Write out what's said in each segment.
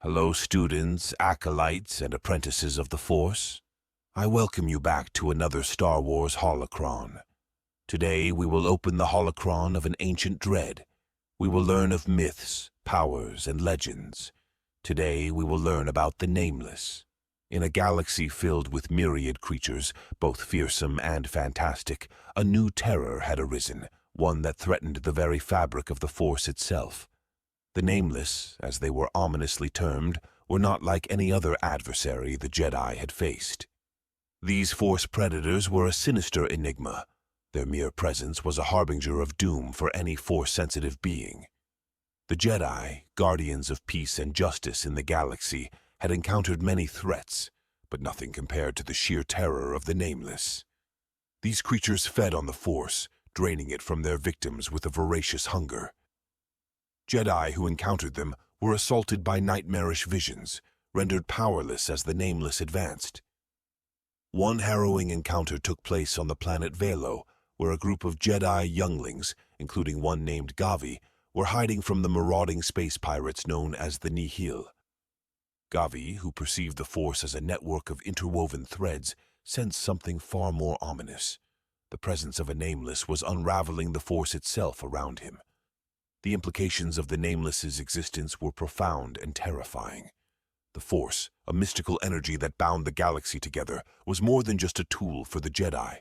Hello, students, acolytes, and apprentices of the Force. I welcome you back to another Star Wars holocron. Today we will open the holocron of an ancient dread. We will learn of myths, powers, and legends. Today we will learn about the Nameless. In a galaxy filled with myriad creatures, both fearsome and fantastic, a new terror had arisen, one that threatened the very fabric of the Force itself. The Nameless, as they were ominously termed, were not like any other adversary the Jedi had faced. These Force predators were a sinister enigma. Their mere presence was a harbinger of doom for any Force-sensitive being. The Jedi, guardians of peace and justice in the galaxy, had encountered many threats, but nothing compared to the sheer terror of the Nameless. These creatures fed on the Force, draining it from their victims with a voracious hunger. Jedi who encountered them were assaulted by nightmarish visions, rendered powerless as the Nameless advanced. One harrowing encounter took place on the planet Valo, where a group of Jedi younglings, including one named Gavi, were hiding from the marauding space pirates known as the Nihil. Gavi, who perceived the Force as a network of interwoven threads, sensed something far more ominous. The presence of a Nameless was unraveling the Force itself around him. The implications of the Nameless's existence were profound and terrifying. The Force, a mystical energy that bound the galaxy together, was more than just a tool for the Jedi.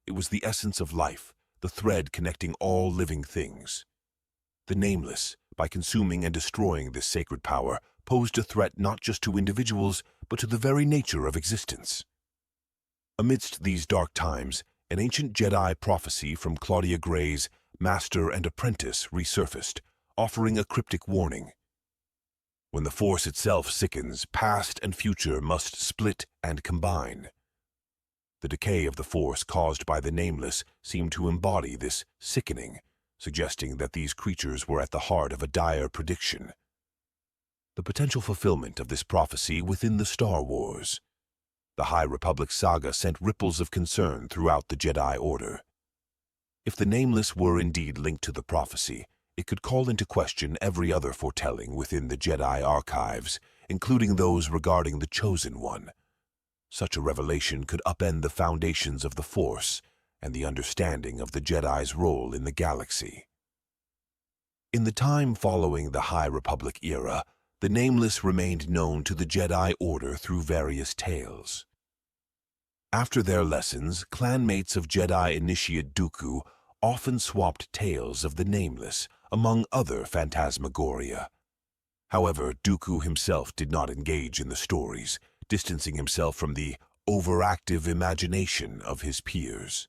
It was the essence of life, the thread connecting all living things. The Nameless, by consuming and destroying this sacred power, posed a threat not just to individuals, but to the very nature of existence. Amidst these dark times, an ancient Jedi prophecy from Claudia Gray's Master and Apprentice resurfaced, offering a cryptic warning. When the Force itself sickens, past and future must split and combine. The decay of the Force caused by the Nameless seemed to embody this sickening, suggesting that these creatures were at the heart of a dire prediction. The potential fulfillment of this prophecy within the Star Wars. The High Republic saga sent ripples of concern throughout the Jedi Order. If the Nameless were indeed linked to the prophecy, it could call into question every other foretelling within the Jedi archives, including those regarding the Chosen One. Such a revelation could upend the foundations of the Force and the understanding of the Jedi's role in the galaxy. In the time following the High Republic era, the Nameless remained known to the Jedi Order through various tales. After their lessons, clanmates of Jedi Initiate Dooku often swapped tales of the Nameless, among other phantasmagoria. However, Dooku himself did not engage in the stories, distancing himself from the overactive imagination of his peers.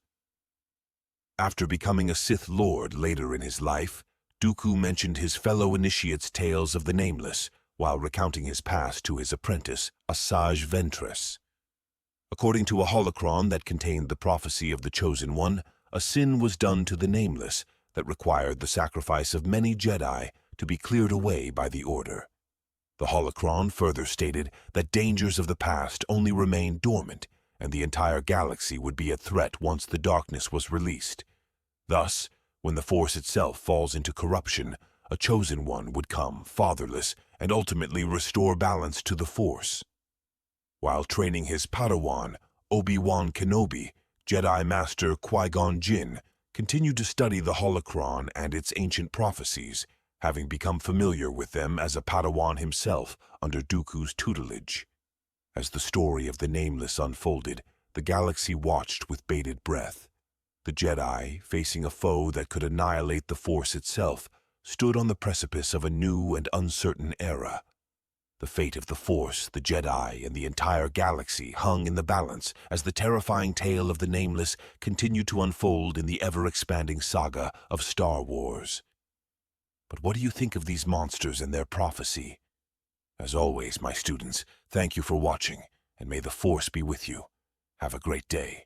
After becoming a Sith Lord later in his life, Dooku mentioned his fellow initiates' tales of the Nameless while recounting his past to his apprentice, Asajj Ventress. According to a holocron that contained the prophecy of the Chosen One, a sin was done to the Nameless that required the sacrifice of many Jedi to be cleared away by the Order. The holocron further stated that dangers of the past only remained dormant, and the entire galaxy would be at threat once the darkness was released. Thus, when the Force itself falls into corruption, a Chosen One would come, fatherless, and ultimately restore balance to the Force. While training his Padawan, Obi-Wan Kenobi, Jedi Master Qui-Gon Jinn continued to study the holocron and its ancient prophecies, having become familiar with them as a Padawan himself under Dooku's tutelage. As the story of the Nameless unfolded, the galaxy watched with bated breath. The Jedi, facing a foe that could annihilate the Force itself, stood on the precipice of a new and uncertain era. The fate of the Force, the Jedi, and the entire galaxy hung in the balance as the terrifying tale of the Nameless continued to unfold in the ever-expanding saga of Star Wars. But what do you think of these monsters and their prophecy? As always, my students, thank you for watching, and may the Force be with you. Have a great day.